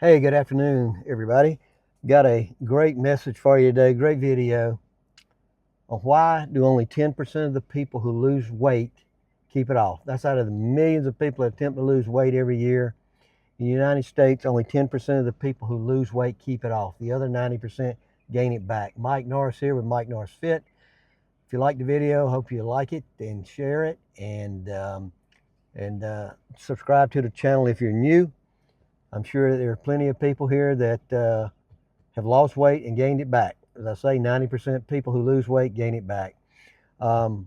Hey, good afternoon, everybody. Got a great message for you today, great video on why do only 10% of the people who lose weight keep it off. That's out of the millions of people that attempt to lose weight every year. In the United States, only 10% of the people who lose weight keep it off. The other 90% gain it back. Mike Norris here with Mike Norris Fit. If you like the video, hope you like it and share it and subscribe to the channel if you're new. I'm sure that there are plenty of people here that have lost weight and gained it back. As I say, 90% of people who lose weight gain it back. Um,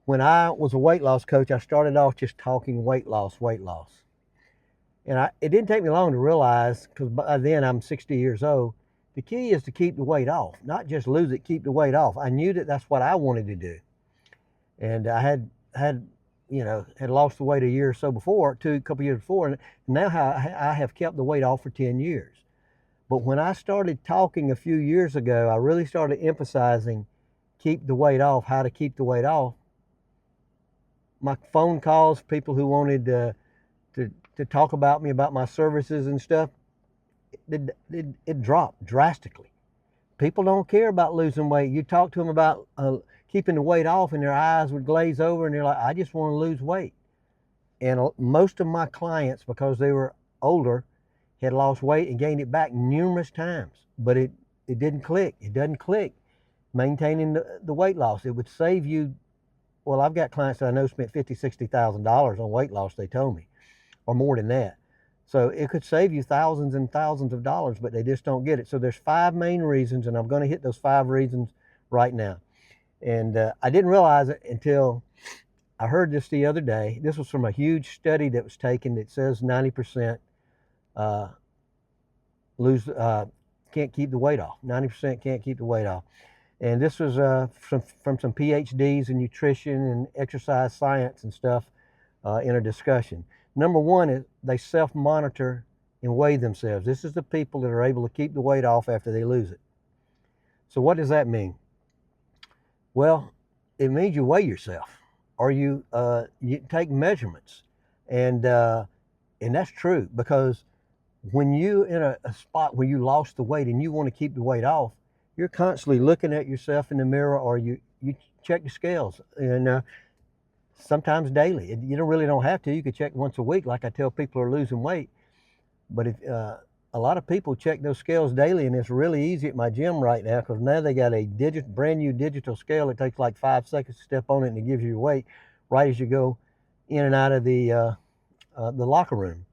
when I was a weight loss coach, I started off just talking weight loss. And it didn't take me long to realize, because by then I'm 60 years old, the key is to keep the weight off, not just lose it, keep the weight off. I knew that that's what I wanted to do. And I had lost the weight a year or so before, a couple years before, and now I have kept the weight off for 10 years. But when I started talking a few years ago, I really started emphasizing keep the weight off, how to keep the weight off. My phone calls, people who wanted to talk about me, about my services and stuff, it dropped drastically. People don't care about losing weight. You talk to them about keeping the weight off and their eyes would glaze over and they're like, I just want to lose weight. And most of my clients, because they were older, had lost weight and gained it back numerous times, but it didn't click. It doesn't click maintaining the weight loss. It would save you. Well, I've got clients that I know spent $50,000, $60,000 on weight loss, they told me, or more than that. So it could save you thousands and thousands of dollars, but they just don't get it. So there's 5 main reasons, and I'm going to hit those 5 reasons right now. And I didn't realize it until I heard this the other day. This was from a huge study that was taken that says 90% can't keep the weight off. 90% can't keep the weight off. And this was from some PhDs in nutrition and exercise science and stuff in a discussion. Number one is they self-monitor and weigh themselves. This is the people that are able to keep the weight off after they lose it. So what does that mean? Well, it means you weigh yourself, or you take measurements, and that's true, because when you in a spot where you lost the weight and you want to keep the weight off, you're constantly looking at yourself in the mirror, or you check the scales, and sometimes daily. You really don't have to. You could check once a week, like I tell people who are losing weight. But if a lot of people check those scales daily, and it's really easy at my gym right now, because now they got a brand new digital scale. It takes like 5 seconds to step on it, and it gives you your weight right as you go in and out of the locker room.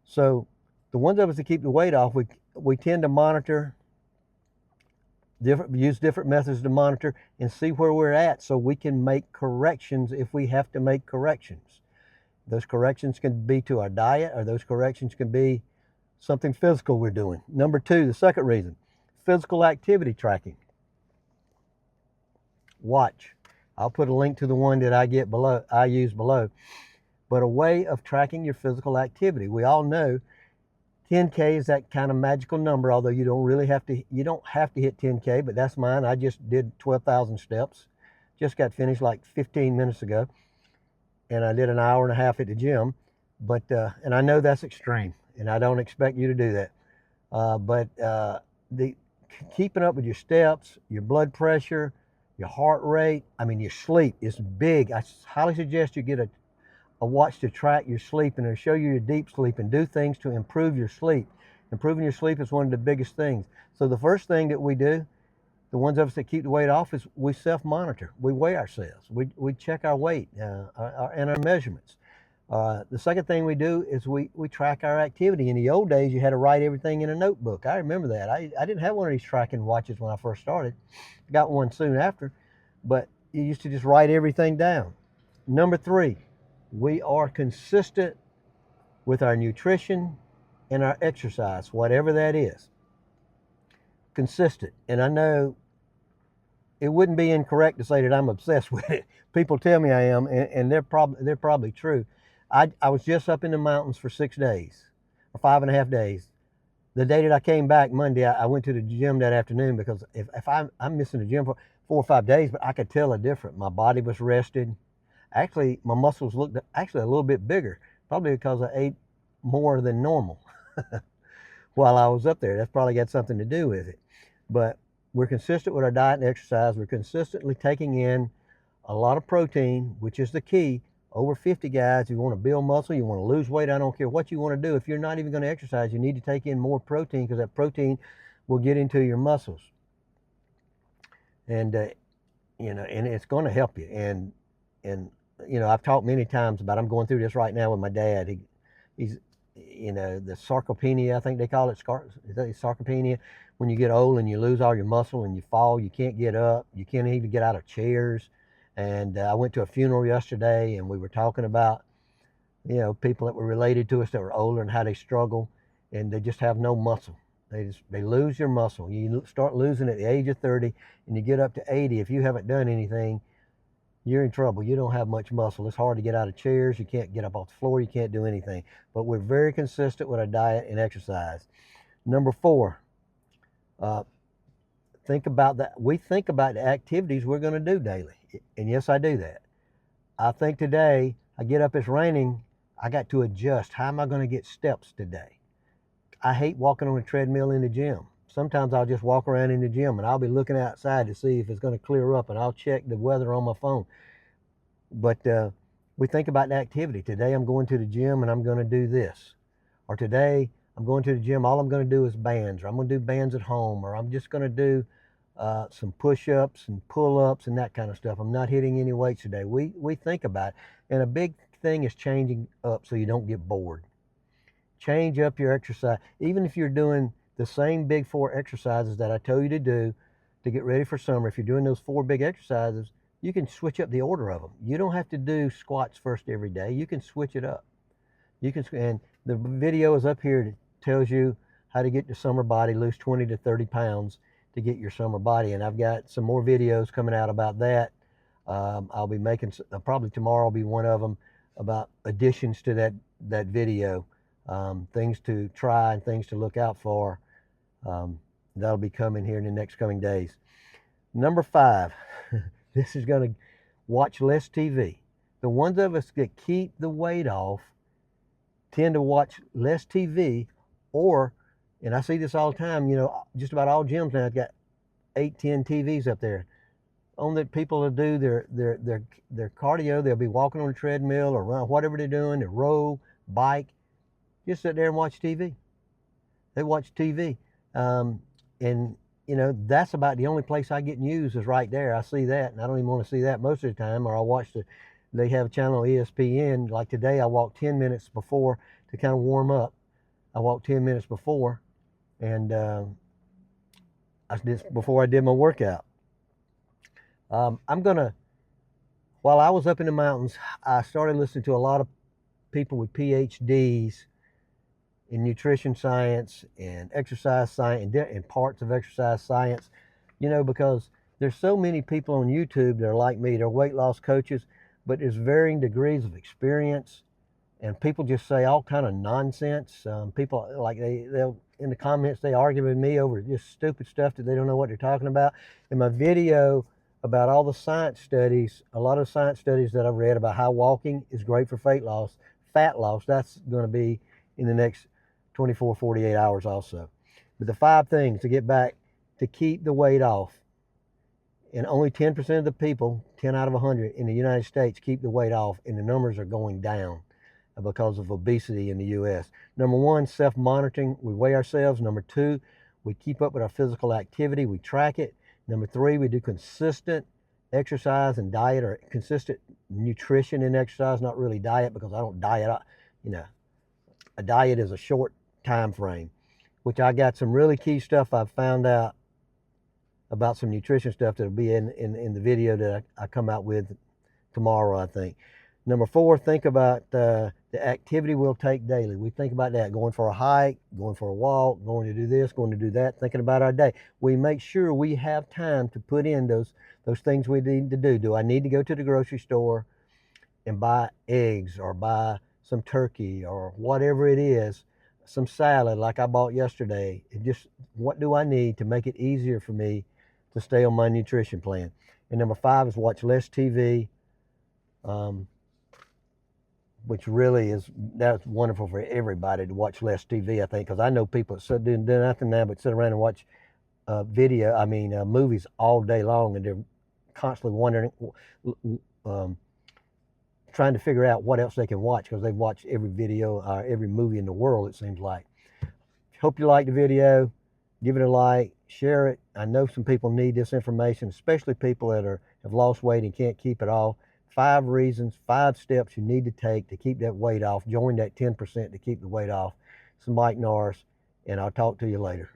So the ones of us that keep the weight off, we tend to monitor, use different methods to monitor and see where we're at, so we can make corrections if we have to make corrections. Those corrections can be to our diet, or those corrections can be something physical we're doing. Number 2, the second reason, physical activity tracking. Watch. I'll put a link to the one that I use below. But a way of tracking your physical activity. We all know 10K is that kind of magical number, although you don't have to hit 10K, but that's mine. I just did 12,000 steps. Just got finished like 15 minutes ago. And I did an hour and a half at the gym. But and I know that's extreme, and I don't expect you to do that. But the keeping up with your steps, your blood pressure, your heart rate, your sleep is big. I highly suggest you get a watch to track your sleep, and it'll show you your deep sleep, and do things to improve your sleep. Improving your sleep is one of the biggest things. So the first thing that we do, the ones of us that keep the weight off, is we self-monitor. We weigh ourselves. We check our weight and our measurements. The second thing we do is we track our activity. In the old days, you had to write everything in a notebook. I remember that. I didn't have one of these tracking watches when I first started. I got one soon after, but you used to just write everything down. Number 3, we are consistent with our nutrition and our exercise, whatever that is. Consistent. And I know it wouldn't be incorrect to say that I'm obsessed with it. People tell me I am, and they're probably true. I was just up in the mountains for 6 days, or 5.5 days. The day that I came back, Monday, I went to the gym that afternoon, because if I'm missing the gym for 4 or 5 days, but I could tell a difference. My body was rested. Actually, my muscles looked a little bit bigger, probably because I ate more than normal. while I was up there. That's probably got something to do with it. But we're consistent with our diet and exercise. We're consistently taking in a lot of protein, which is the key. Over 50 guys, you want to build muscle, you want to lose weight, I don't care what you want to do. If you're not even going to exercise, you need to take in more protein, because that protein will get into your muscles. And, and it's going to help you. And, I've talked many times about, I'm going through this right now with my dad. He's, the sarcopenia, I think they call it, sarcopenia. When you get old and you lose all your muscle and you fall, you can't get up, you can't even get out of chairs. And I went to a funeral yesterday, and we were talking about, people that were related to us that were older and how they struggle, and they just have no muscle. They lose your muscle. You start losing at the age of 30, and you get up to 80. If you haven't done anything, you're in trouble. You don't have much muscle. It's hard to get out of chairs. You can't get up off the floor. You can't do anything. But we're very consistent with our diet and exercise. Number 4, think about that. We think about the activities we're going to do daily. And yes, I do that. I think today, I get up, it's raining, I got to adjust. How am I going to get steps today? I hate walking on a treadmill in the gym. Sometimes I'll just walk around in the gym, and I'll be looking outside to see if it's going to clear up, and I'll check the weather on my phone. But we think about the activity. Today I'm going to the gym and I'm going to do this. Or today I'm going to the gym, all I'm going to do is bands, or I'm going to do bands at home, or I'm just going to do some push-ups and pull-ups and that kind of stuff. I'm not hitting any weights today. We think about it. And a big thing is changing up so you don't get bored. Change up your exercise. Even if you're doing the same big 4 exercises that I told you to do to get ready for summer, if you're doing those 4 big exercises, you can switch up the order of them. You don't have to do squats first every day. You can switch it up. And the video is up here that tells you how to get your summer body, lose 20 to 30 pounds to get your summer body. And I've got some more videos coming out about that. I'll be making, probably tomorrow will be one of them, about additions to that video. Things to try and things to look out for. That'll be coming here in the next coming days. Number 5, this is going to watch less TV. The ones of us that keep the weight off tend to watch less TV, and I see this all the time, just about all gyms now have got 8, 10 TVs up there. On that people will do their cardio, they'll be walking on a treadmill or run, whatever they're doing, they row, bike, just sit there and watch TV. They watch TV. And that's about the only place I get news is right there. I see that, and I don't even want to see that most of the time, or I'll watch they have a channel on ESPN. Like today, I walked 10 minutes before to kind of warm up. I walked 10 minutes before, and before I did my workout. While I was up in the mountains, I started listening to a lot of people with PhDs in nutrition science and exercise science and parts of exercise science, because there's so many people on YouTube that are like me. They're weight loss coaches, but there's varying degrees of experience, and people just say all kind of nonsense. People, like, they'll in the comments, they argue with me over just stupid stuff that they don't know what they're talking about. In my video about all the science studies, a lot of science studies that I've read about how walking is great for fat loss, that's going to be in the next 24, 48 hours also. But the 5 things to get back to keep the weight off, and only 10% of the people, 10 out of 100 in the United States, keep the weight off, and the numbers are going down because of obesity in the U.S. Number 1, self-monitoring. We weigh ourselves. Number 2, we keep up with our physical activity. We track it. Number 3, we do consistent exercise and diet, or consistent nutrition and exercise, not really diet, because I don't diet. A diet is a short time frame, which I got some really key stuff I've found out about, some nutrition stuff that'll be in the video that I come out with tomorrow, I think. Number 4, think about the activity we'll take daily. We think about that, going for a hike, going for a walk, going to do this, going to do that, thinking about our day. We make sure we have time to put in those things we need to do. Do I need to go to the grocery store and buy eggs, or buy some turkey, or whatever it is, some salad like I bought yesterday? What do I need to make it easier for me to stay on my nutrition plan? And number 5 is watch less TV. which really that's wonderful for everybody to watch less TV, I think, because I know people that sit doing nothing now but sit around and watch movies all day long, and they're constantly wondering, um, trying to figure out what else they can watch because they've watched every video, every movie in the world, it seems like. Hope you liked the video. Give it a like, share it. I know some people need this information, especially people that have lost weight and can't keep it off. 5 reasons, 5 steps you need to take to keep that weight off. Join that 10% to keep the weight off. It's Mike Norris, and I'll talk to you later.